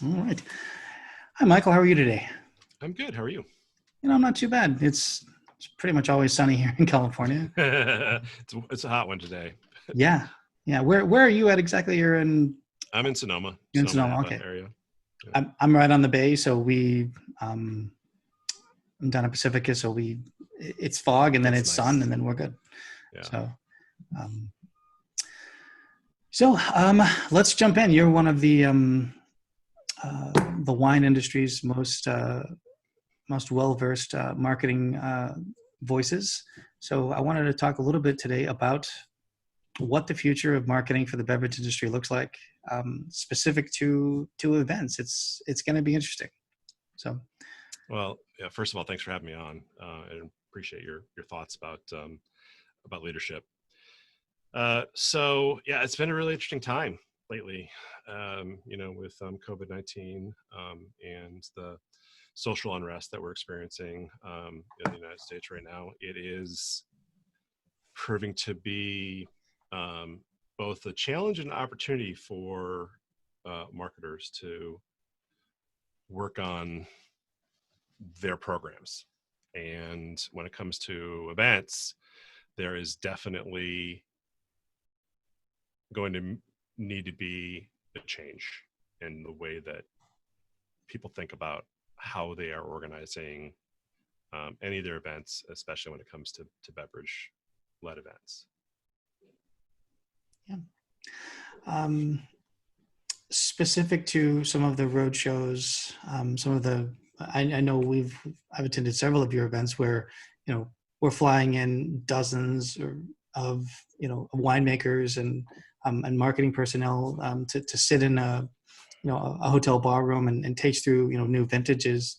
All right. Hi, Michael. How are you today? I'm good. How are you? I'm not too bad. It's pretty much always sunny here in California. It's a hot one today. Yeah, yeah. Where are you at exactly? I'm in Sonoma, You're in Sonoma Sonoma. Napa Okay. area. Yeah. I'm right on the bay, so I'm down in Pacifica, so it's fog and then That's it's sun and nice. then we're good. Yeah. So um, so let's jump in. You're one of uh, the wine industry's most well-versed marketing voices. So I wanted to talk a little bit today about what the future of marketing for the beverage industry looks like, specific to events. It's going to be interesting. So Well, yeah, first of all, thanks for having me on, and appreciate your thoughts about leadership. So yeah, it's been a really interesting time lately. With COVID-19 and the social unrest that we're experiencing in the United States right now, it is proving to be um, both a challenge and an opportunity for marketers to work on their programs. And when it comes to events, there is definitely going to need to be a change in the way that people think about how they are organizing any of their events, especially when it comes to beverage led events. yeah. Um, Specific to some of the road shows, some of the I know I've attended several of your events where we're flying in dozens of winemakers and marketing personnel to sit in a hotel bar room and taste through new vintages.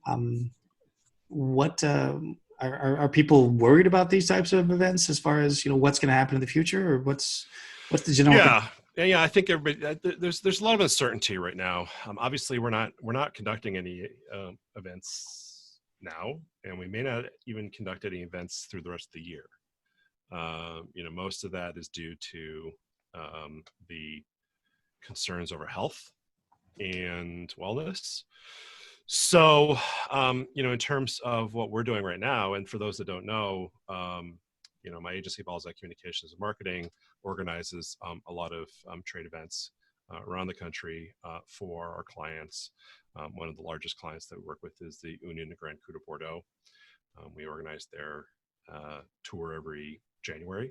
Um, what are people worried about these types of events as far as what's going to happen in the future, or what's the general Yeah, yeah. I think everybody there's a lot of uncertainty right now. Obviously, we're not conducting any events now, and we may not even conduct any events through the rest of the year. Most of that is due to the concerns over health and wellness. So, in terms of what we're doing right now, and for those that don't know, my agency, Balzac Communications and Marketing, organizes a lot of trade events around the country for our clients. One of the largest clients that we work with is the Union de Grand Cru de Bordeaux. We organize their tour every January.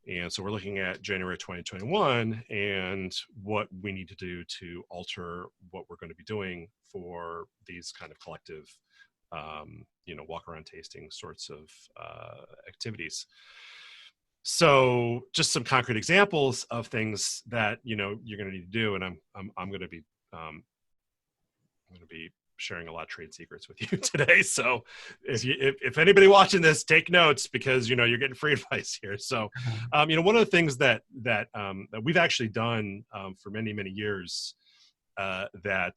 And so we're looking at January 2021 and what we need to do to alter what we're going to be doing for these kind of collective, walk around tasting sorts of activities. So just some concrete examples of things that you're going to need to do, and I'm going to be I'm going to be sharing a lot of trade secrets with you today. So if anybody watching this, take notes because you're getting free advice here. So one of the things that we've actually done for many years that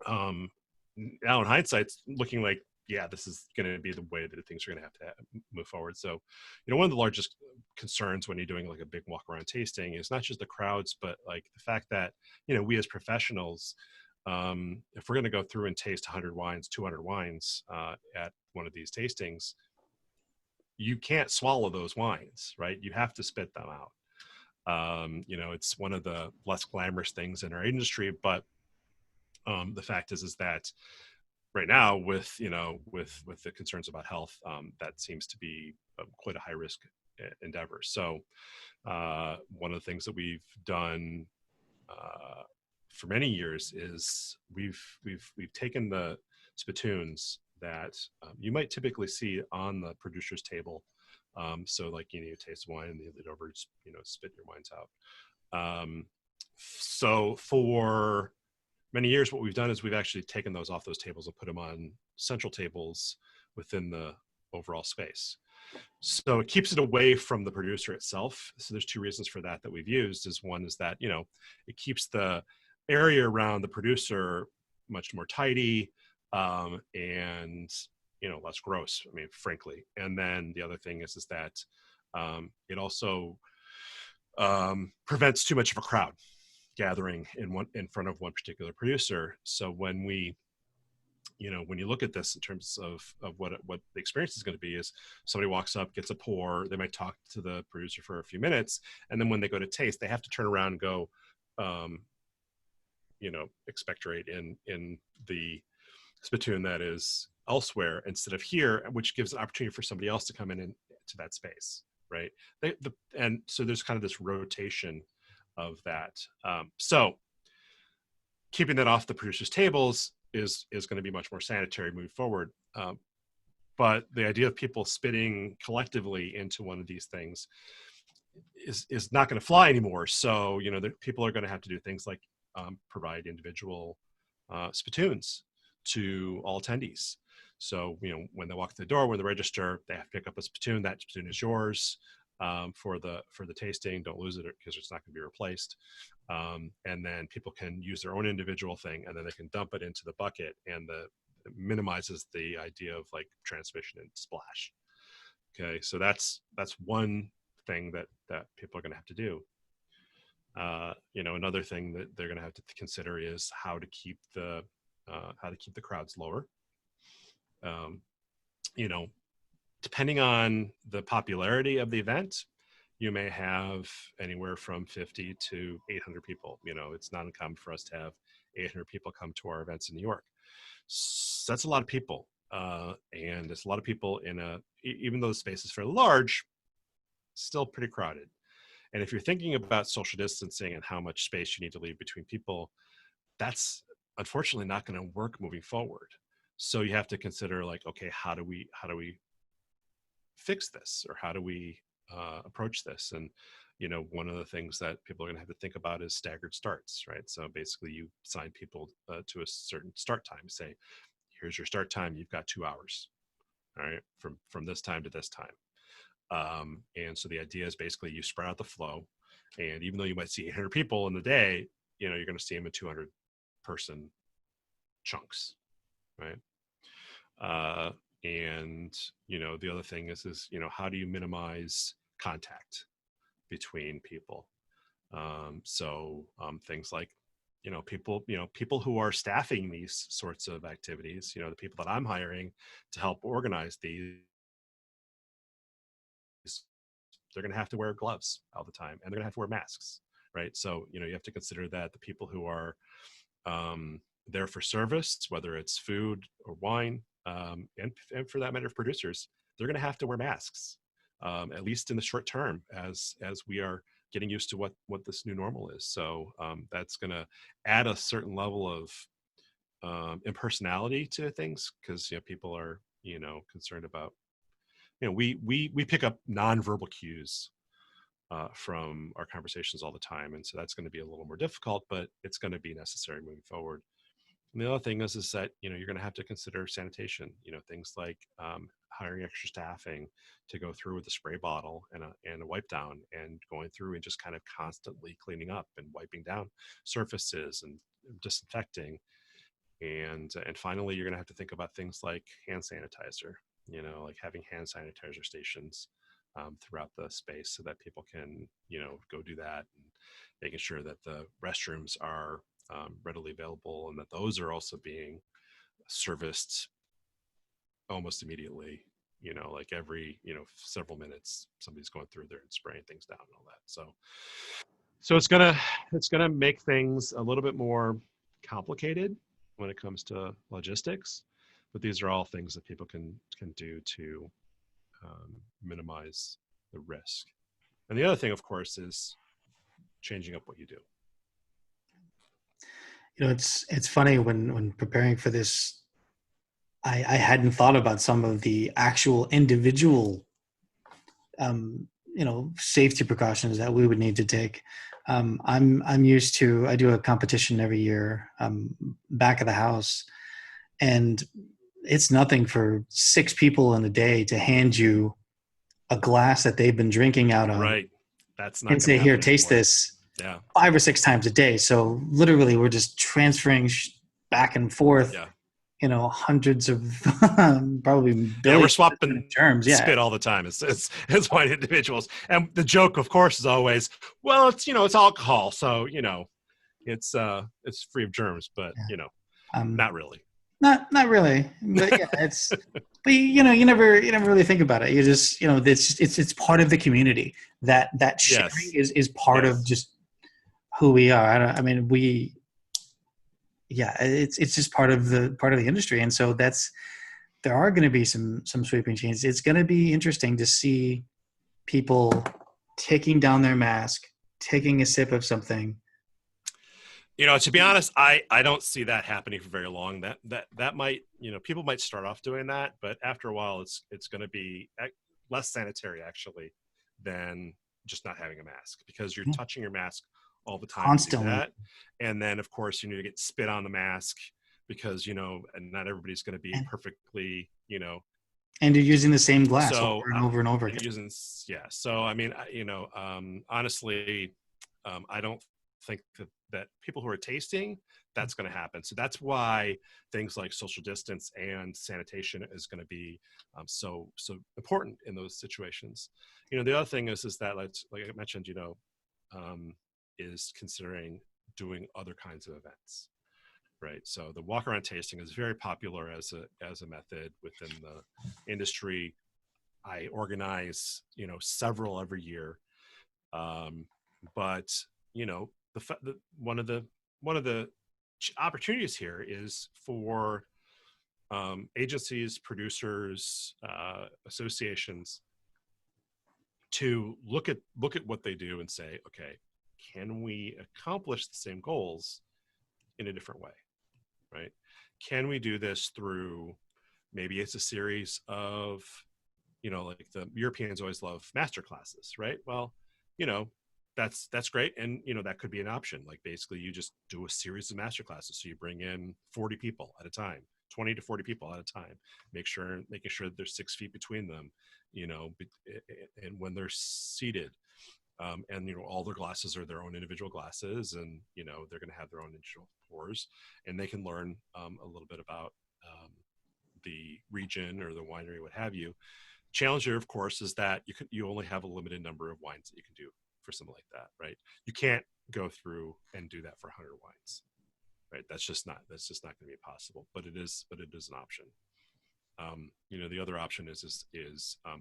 now in hindsight's looking like, yeah, this is going to be the way that things are going to have to move forward. So, one of the largest concerns when you're doing like a big walk around tasting is not just the crowds, but like the fact that, we as professionals, if we're going to go through and taste 100 wines, 200 wines at one of these tastings, you can't swallow those wines, right? You have to spit them out. It's one of the less glamorous things in our industry, but the fact is that right now with the concerns about health, that seems to be quite a high risk endeavor. So one of the things that we've done for many years is we've taken the spittoons that you might typically see on the producer's table. So like you taste wine and you lean over, just spit your wines out. So for many years, what we've done is we've actually taken those off those tables and put them on central tables within the overall space. So it keeps it away from the producer itself. So there's two reasons for that we've used. Is one is that it keeps the area around the producer much more tidy and less gross. I mean, frankly. And then the other thing is that it also prevents too much of a crowd gathering in front of one particular producer. So when we, when you look at this in terms of what the experience is going to be, is somebody walks up, gets a pour, they might talk to the producer for a few minutes, and then when they go to taste, they have to turn around and go, expectorate in the spittoon that is elsewhere instead of here, which gives an opportunity for somebody else to come in to that space, right? And so there's kind of this rotation of that. So keeping that off the producer's tables is going to be much more sanitary moving forward. But the idea of people spitting collectively into one of these things is not going to fly anymore. So, people are going to have to do things like provide individual spittoons to all attendees. So, when they walk through the door, when they register, they have to pick up a spittoon. That spittoon is yours for the tasting. Don't lose it because it's not going to be replaced. And then people can use their own individual thing, and then they can dump it into the bucket, and it minimizes the idea of like transmission and splash. Okay, so that's one thing that people are going to have to do. Another thing that they're going to have to consider is how to keep the crowds lower. Depending on the popularity of the event, you may have anywhere from 50 to 800 people. It's not uncommon for us to have 800 people come to our events in New York. So that's a lot of people. And it's a lot of people even though the space is fairly large, still pretty crowded. And if you're thinking about social distancing and how much space you need to leave between people, that's unfortunately not going to work moving forward. So you have to consider like, okay, how do we fix this, or how do we approach this? And one of the things that people are going to have to think about is staggered starts, right? So basically, you assign people to a certain start time. Say, here's your start time. You've got 2 hours, all right, from this time to this time. And so the idea is basically you spread out the flow, and even though you might see 800 people in the day, you're going to see them in 200 person chunks, right? And the other thing is how do you minimize contact between people? So things like people who are staffing these sorts of activities, the people that I'm hiring to help organize these, they're going to have to wear gloves all the time, and they're going to have to wear masks, right? So you have to consider that the people who are there for service, whether it's food or wine, and for that matter, producers, they're going to have to wear masks, at least in the short term, as we are getting used to what this new normal is. So that's going to add a certain level of impersonality to things, because people are concerned about we pick up nonverbal cues from our conversations all the time, and so that's going to be a little more difficult, but it's going to be necessary moving forward. And the other thing is that you're going to have to consider sanitation. Things like hiring extra staffing to go through with a spray bottle and a wipe down, and going through and just kind of constantly cleaning up and wiping down surfaces and disinfecting. And finally, you're going to have to think about things like hand sanitizer. Like having hand sanitizer stations throughout the space so that people can go do that, and making sure that the restrooms are readily available, and that those are also being serviced almost immediately. Like every several minutes, somebody's going through there and spraying things down and all that. So it's gonna make things a little bit more complicated when it comes to logistics, but these are all things that people can do to minimize the risk. And the other thing, of course, is changing up what you do. It's funny when preparing for this, I hadn't thought about some of the actual individual, safety precautions that we would need to take. I'm used to, I do a competition every year, back of the house, and it's nothing for 6 people in a day to hand you a glass that they've been drinking out of, right? That's not and say, "Here, taste anymore. this." Yeah. 5 or 6 times a day. So literally, we're just transferring back and forth. Yeah. Hundreds of probably billions. Yeah, we're swapping terms. Yeah, spit all the time. It's wine individuals, and the joke, of course, is always, well, it's it's alcohol, so it's free of germs, but Yeah. you know, Um, not really. not really, but yeah, it's. But you never really think about it. You just, it's part of the community. That sharing Yes, is part of yes. just who we are. I mean, yeah, it's just part of the industry, and so there are going to be some sweeping changes. It's going to be interesting to see people taking down their mask, taking a sip of something. You know, to be honest, I don't see that happening for very long. That might, you know, people might start off doing that, but after a while, it's going to be less sanitary actually than just not having a mask, because you're Yeah, touching your mask all the time to do constantly. that, and then of course you need to get spit on the mask because and not everybody's going to be and, perfectly, and you're using the same glass over so and over and over and again. using yeah. So I mean, honestly, I don't think that people who are tasting, that's going to happen. So that's why things like social distance and sanitation is going to be so important in those situations. The other thing is that, like I mentioned, um, is considering doing other kinds of events. Right. So the walk around tasting is very popular as a method within the industry. I organize, several every year. Um, but one of the opportunities here is for agencies, producers, associations to look at what they do and say, okay, can we accomplish the same goals in a different way? Right? Can we do this through, maybe it's a series of, like the Europeans always love master classes, right? Well, you know, that's great, and that could be an option. Like basically, you just do a series of master classes, so you bring in 40 people at a time, 20 to 40 people at a time. Making sure that there's 6 feet between them, and when they're seated, and all their glasses are their own individual glasses, and they're going to have their own individual pours, and they can learn a little bit about the region or the winery, what have you. Challenge here, of course, is that you only have a limited number of wines that you can do for something like that, right? You can't go through and do that for 100 wines, right? That's just not going to be possible. But it is an option. The other option is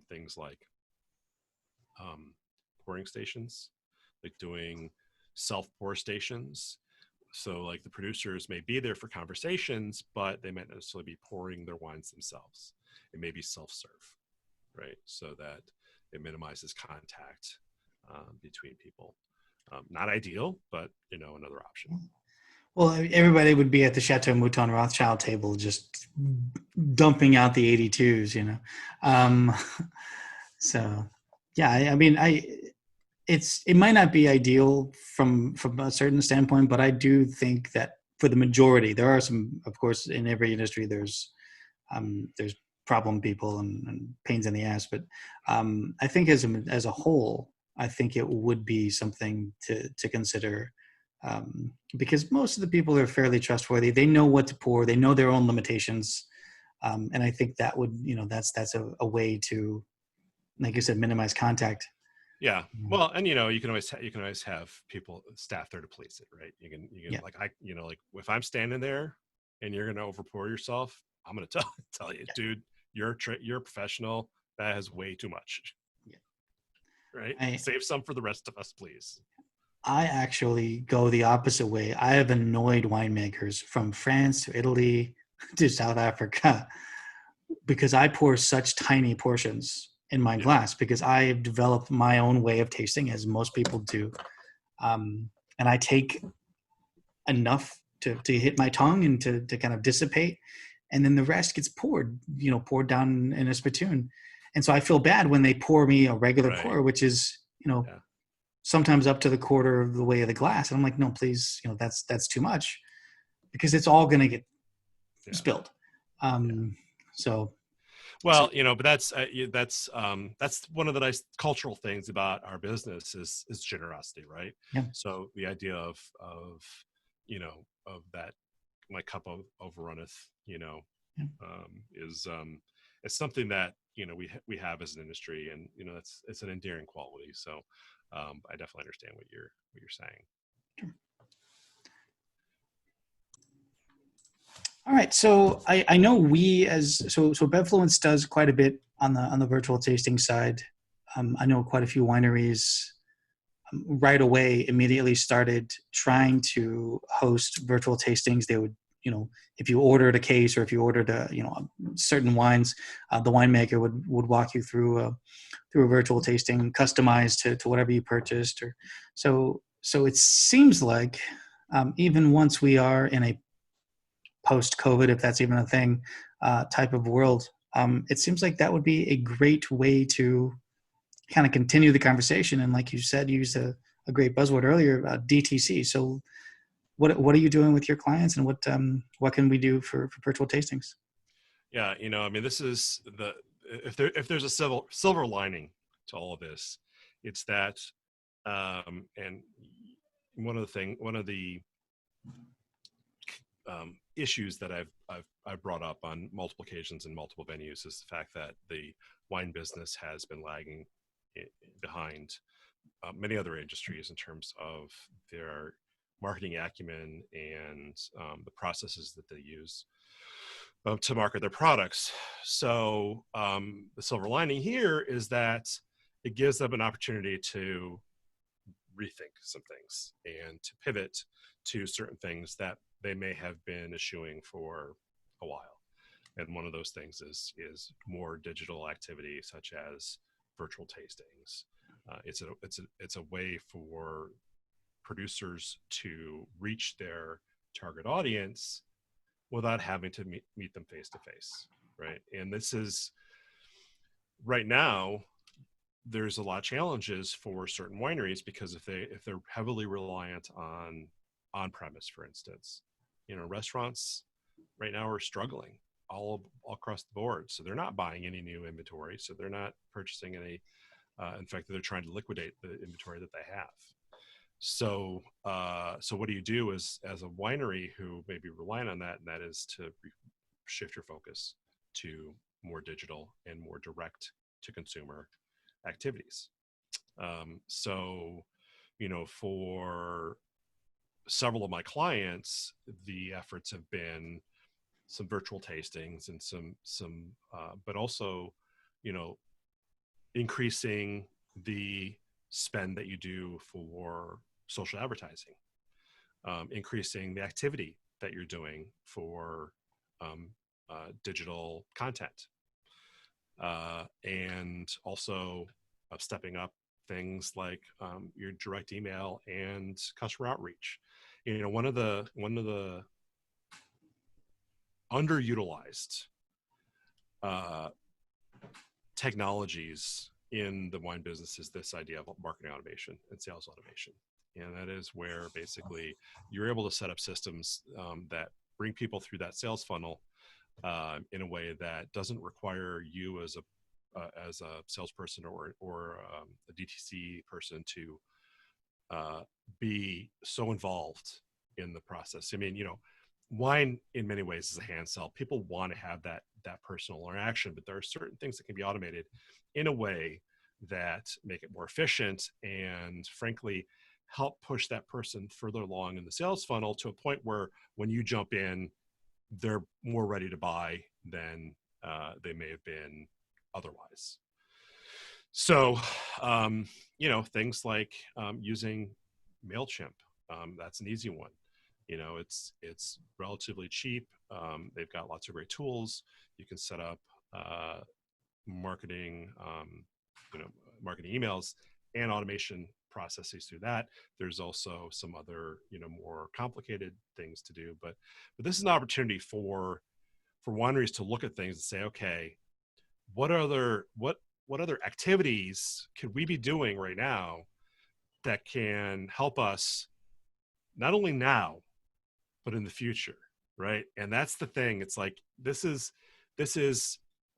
things like pouring stations, like doing self pour stations. So like the producers may be there for conversations, but they might not necessarily be pouring their wines themselves. It may be self serve, right? So that it minimizes contact between people. Not ideal, but another option. Well, everybody would be at the Chateau Mouton Rothschild table, just dumping out the 82s, Um, so, yeah, I mean, it might not be ideal from a certain standpoint, but I do think that for the majority, there are some, of course, in every industry, there's problem people and pains in the ass, but I think as a whole, I think it would be something to consider, because most of the people are fairly trustworthy. They know what to pour. They know their own limitations, and I think that would, that's a way to, like you said, minimize contact. Yeah. Well, and you can always have people staff there to police it, right? You can Yeah, like like if I'm standing there and you're gonna overpour yourself, I'm gonna tell tell you, yeah, dude, you're a professional. That has way too much, yeah. right? I Save some for the rest of us, please. I actually go the opposite way. I have annoyed winemakers from France to Italy to South Africa because I pour such tiny portions in my Yeah. glass because I have developed my own way of tasting, as most people do. And I take enough to hit my tongue and to kind of dissipate. And then the rest gets poured down in a spittoon. And so I feel bad when they pour me a regular Right. pour, which is, Yeah. sometimes up to the quarter of the way of the glass. And I'm like, no, please, that's too much because it's all going to get Yeah. spilled. Yeah. So, so Well, but that's one of the nice cultural things about our business is generosity, right? yeah, So the idea of that, my cup overrunneth, yeah. is something that we have as an industry, and it's an endearing quality. So I definitely understand what you're saying. All right. So I know so Bevfluence does quite a bit on the virtual tasting side. I know quite a few wineries right away immediately started trying to host virtual tastings. They would, if you ordered a case or if you ordered certain wines, the winemaker would walk you through a virtual tasting customized to whatever you purchased. Or so it seems like even once we are in a post COVID, if that's even a thing, type of world, it seems like that would be a great way to kind of continue the conversation. And like you said, you used a great buzzword earlier, DTC. So what are you doing with your clients, and what can we do for virtual tastings? Yeah, I mean, this is if there's a silver lining to all of this, it's that, and one of the issues that I've brought up on multiple occasions in multiple venues is the fact that the wine business has been lagging behind many other industries in terms of their marketing acumen and the processes that they use to market their products. So the silver lining here is that it gives them an opportunity to rethink some things and to pivot to certain things that they may have been eschewing for a while. And one of those things is more digital activity, such as virtual tastings. It's a way for producers to reach their target audience without having to meet them face to face, right? And this is right now. There's a lot of challenges for certain wineries because if they're heavily reliant on premise, for instance, restaurants right now are struggling all across the board. So they're not buying any new inventory. So they're not purchasing any. In fact, they're trying to liquidate the inventory that they have. So, so what do you do as a winery who may be relying on that? And that is to shift your focus to more digital and more direct to consumer activities. So, for several of my clients, the efforts have been some virtual tastings and but also, increasing the spend that you do for social advertising, increasing the activity that you're doing for digital content, and also stepping up things like your direct email and customer outreach. One of the underutilized technologies in the wine business is this idea of marketing automation and sales automation. And that is where basically you're able to set up systems that bring people through that sales funnel in a way that doesn't require you as a salesperson or a DTC person to be so involved in the process. I mean, wine in many ways is a hand sell. People want to have that personal interaction, but there are certain things that can be automated in a way that make it more efficient and frankly help push that person further along in the sales funnel to a point where when you jump in, they're more ready to buy than they may have been otherwise. So, things like using MailChimp, that's an easy one. It's relatively cheap. They've got lots of great tools. You can set up marketing, marketing emails and automation processes through that. There's also some other, more complicated things to do, but this is an opportunity for wineries to look at things and say, okay, what other activities could we be doing right now that can help us not only now, but in the future, right? And that's the thing. It's like this is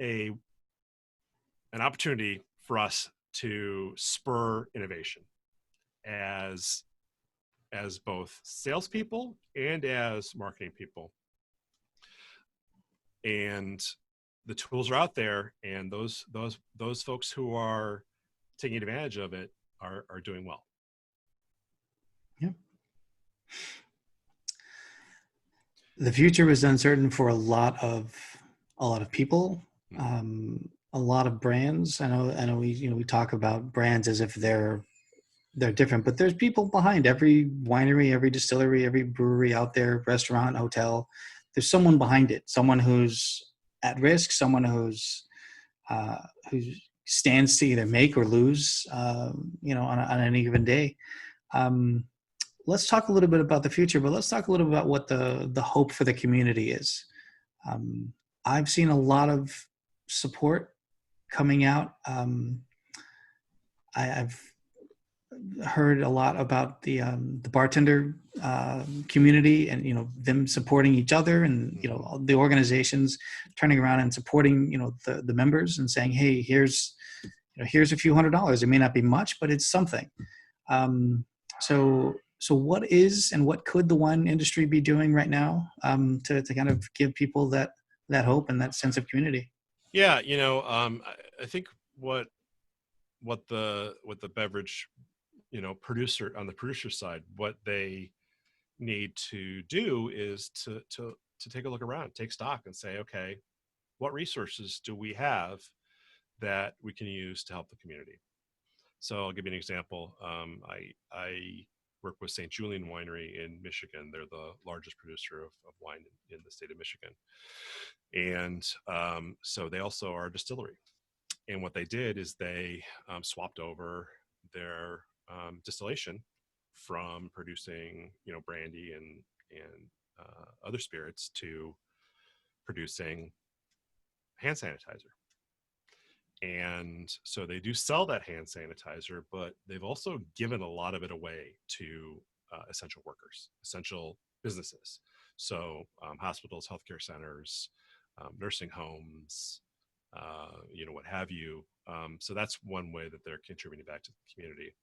an opportunity for us to spur innovation as both salespeople and as marketing people. And the tools are out there, and those folks who are taking advantage of it are doing well. Yeah. The future is uncertain for a lot of people, Mhm. a lot of brands. I know we talk about brands as if they're different, but there's people behind every winery, every distillery, every brewery out there, restaurant, hotel. There's someone behind it, someone who's at risk, someone uh, who stands to either make or lose, on any given day. Um, let's talk a little bit about the future, but let's talk a little bit about what the hope for the community is. Um, I've seen a lot of support coming out. I've heard a lot about the bartender community, and them supporting each other, and Mhm. the organizations turning around and supporting the members and saying, hey, here's a few $100s. It may not be much, but it's something. um, so what is and what could the wine industry be doing right now, to kind of give people that hope and that sense of community? Yeah, I think what what the beverage, producer on the producer side, what they need to do is to take a look around, take stock, and say, okay, what resources do we have that we can use to help the community? So I'll give you an example. I work with St. Julian Winery in Michigan. They're the largest producer of wine in the state of Michigan, and so they also are a distillery. And what they did is they swapped over their distillation from producing, brandy and other spirits to producing hand sanitizer. And so they do sell that hand sanitizer, but they've also given a lot of it away to essential workers, essential businesses. So hospitals, healthcare centers, nursing homes, what have you. So that's one way that they're contributing back to the community.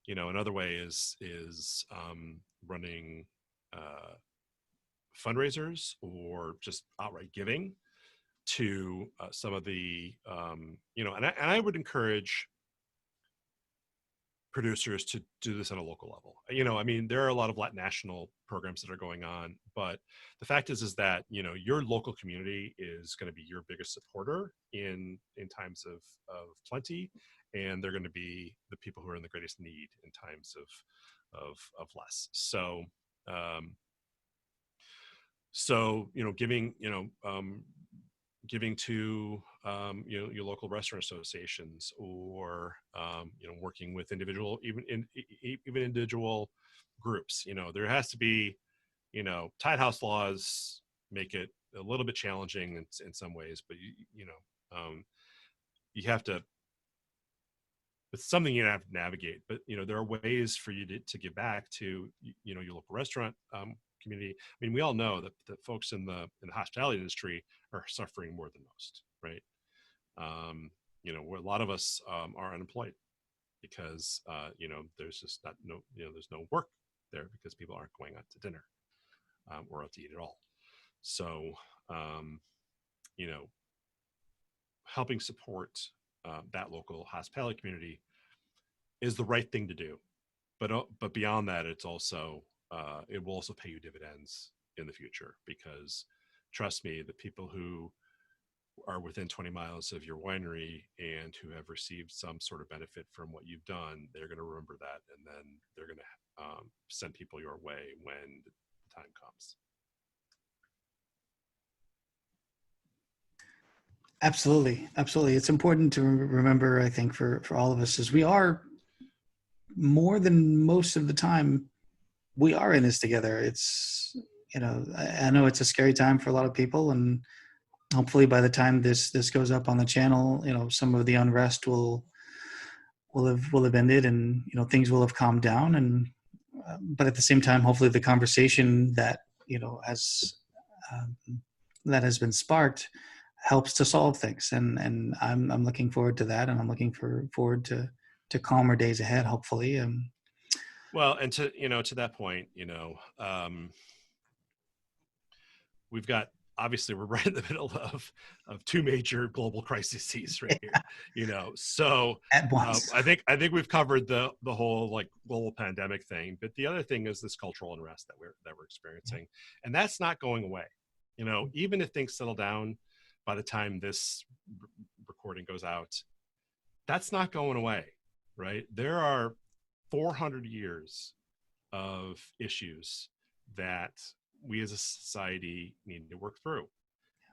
Another way is running uh, fundraisers or just outright giving to some of the and I would encourage producers to do this at a local level. I mean, there are a lot of national programs that are going on, but the fact is that your local community is going to be your biggest supporter in times of plenty, and they're going to be the people who are in the greatest need in times of less. Um, so giving to your local restaurant associations, or working with even individual groups. There has to be, tied house laws make it a little bit challenging in some ways, but you have to, it's something you have to navigate. But there are ways for you to give back to your local restaurant community. I mean, we all know that folks in the hospitality industry are suffering more than most, right? Where a lot of us are unemployed because there's just not no there's no work there because people aren't going out to dinner or out to eat at all. So um, you know, helping support that local hospitality community is the right thing to do. But beyond that, it's also it will also pay you dividends in the future, because trust me, the people who are within 20 miles of your winery and who have received some sort of benefit from what you've done, they're going to remember that, and then they're going to send people your way when the time comes. Absolutely, absolutely. It's important to remember, I think, for all of us, is we are, more than most of the time, we are in this together. It's, I know it's a scary time for a lot of people, and hopefully by the time this goes up on the channel, some of the unrest will have ended, and things will have calmed down. And but at the same time, hopefully the conversation has um, that has been sparked helps to solve things. And I'm looking forward to that, and I'm looking forward to calmer days ahead, hopefully. Well, and to that point, we've got obviously we're right in the middle of two major global crises right here, so At once. I think we've covered the whole like global pandemic thing, but the other thing is this cultural unrest that we're experiencing, and that's not going away. Even if things settle down by the time this recording goes out, that's not going away, right? There are 400 years of issues that we as a society need to work through.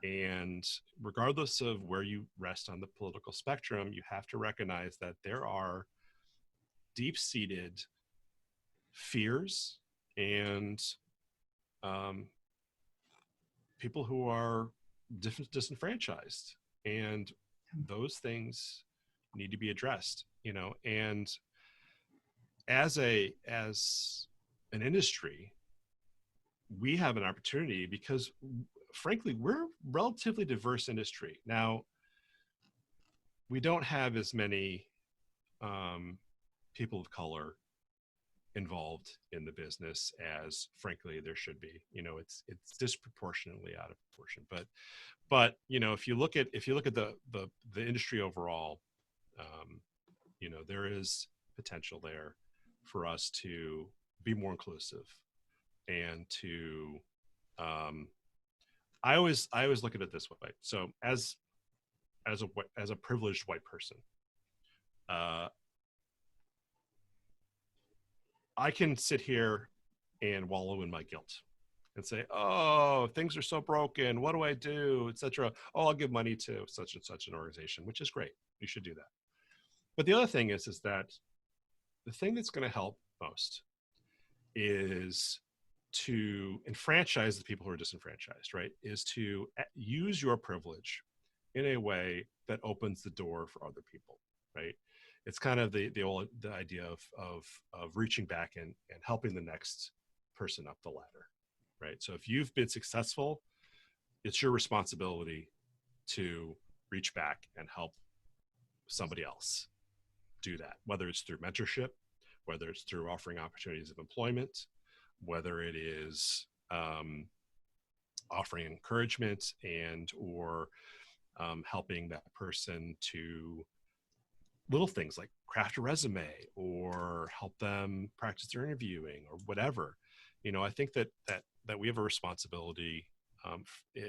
And regardless of where you rest on the political spectrum, you have to recognize that there are deep-seated fears and people who are disenfranchised, and those things need to be addressed. And as an industry, we have an opportunity because, frankly, we're a relatively diverse industry. Now, we don't have as many people of color involved in the business as, frankly, there should be. It's disproportionately out of proportion. But if you look at the industry overall, there is potential there for us to be more inclusive and to I always look at it this way. So as a privileged white person, I can sit here and wallow in my guilt and say, oh, things are so broken, what do I do, etc. Oh, I'll give money to such and such an organization, which is great, you should do that. But the other thing is that the thing that's going to help most is to enfranchise the people who are disenfranchised, right? Is to use your privilege in a way that opens the door for other people, right? It's kind of the idea of reaching back and helping the next person up the ladder, right? So if you've been successful, it's your responsibility to reach back and help somebody else do that, whether it's through mentorship, whether it's through offering opportunities of employment, whether it is offering encouragement or helping that person to little things like craft a resume or help them practice their interviewing or whatever. I think that we have a responsibility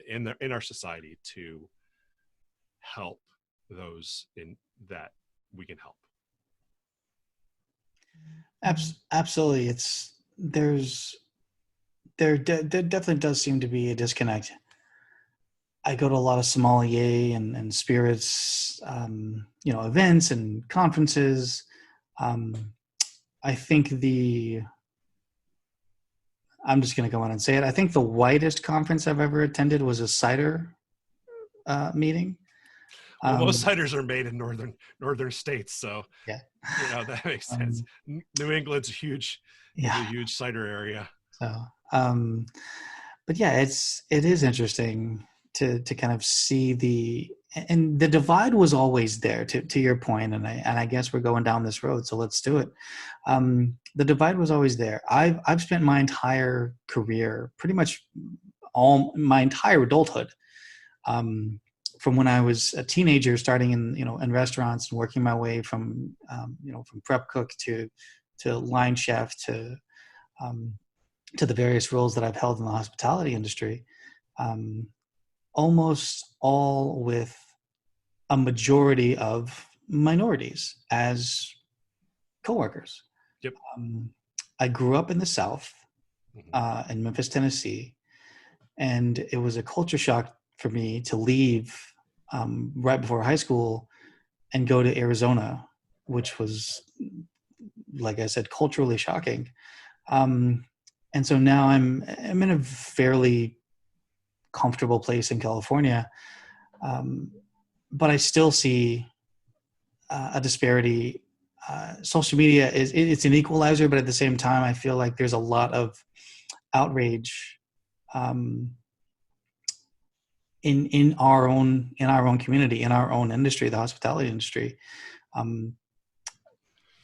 in our society to help those in that we can help. Absolutely. There definitely does seem to be a disconnect. I go to a lot of sommelier and spirits, events and conferences. I think I'm just going to go on and say it. I think the whitest conference I've ever attended was a cider meeting. Well, most ciders are made in northern states, so yeah, that makes sense. New England's a huge cider area. So, but yeah, it is interesting to kind of see and the divide was always there, to your point, and I guess we're going down this road, so let's do it. The divide was always there. I've spent my entire career, pretty much all my entire adulthood, from when I was a teenager, starting in restaurants and working my way from from prep cook to line chef to the various roles that I've held in the hospitality industry, almost all with a majority of minorities as coworkers. Yep. I grew up in the South, in Memphis, Tennessee, and it was a culture shock for me to leave right before high school and go to Arizona, which was, like I said, culturally shocking. And so now I'm in a fairly comfortable place in California, but I still see a disparity. Social media it's an equalizer, but at the same time, I feel like there's a lot of outrage in our own community, in our own industry, the hospitality industry.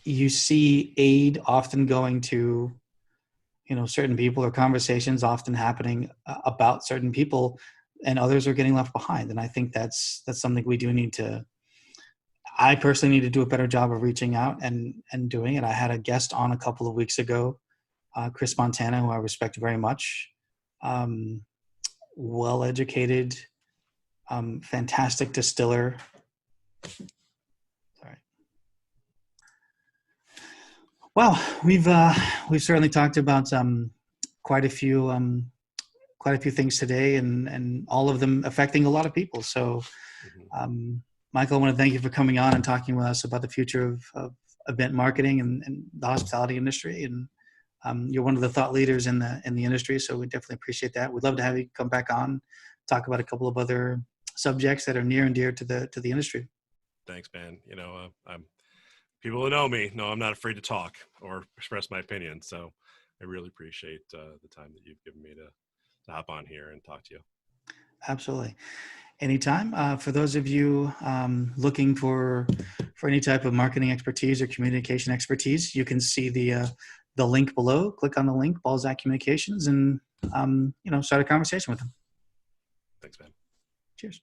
You see aid often going to certain people, or conversations often happening about certain people and others are getting left behind. And I think that's something we do need to. I personally need to do a better job of reaching out and doing it. I had a guest on a couple of weeks ago, Chris Montana, who I respect very much, well-educated, fantastic distiller. Sorry. Well, we've certainly talked about quite a few things today, and all of them affecting a lot of people. So, Michael, I want to thank you for coming on and talking with us about the future of event marketing and the hospitality industry. And you're one of the thought leaders in the industry, so we definitely appreciate that. We'd love to have you come back on, talk about a couple of other subjects that are near and dear to the industry. Thanks, man. People who know me know I'm not afraid to talk or express my opinion. So I really appreciate the time that you've given me to hop on here and talk to you. Absolutely. Anytime. For those of you looking for any type of marketing expertise or communication expertise, you can see the link below. Click on the link, Balzac Communications, and start a conversation with them. Thanks, man. Cheers.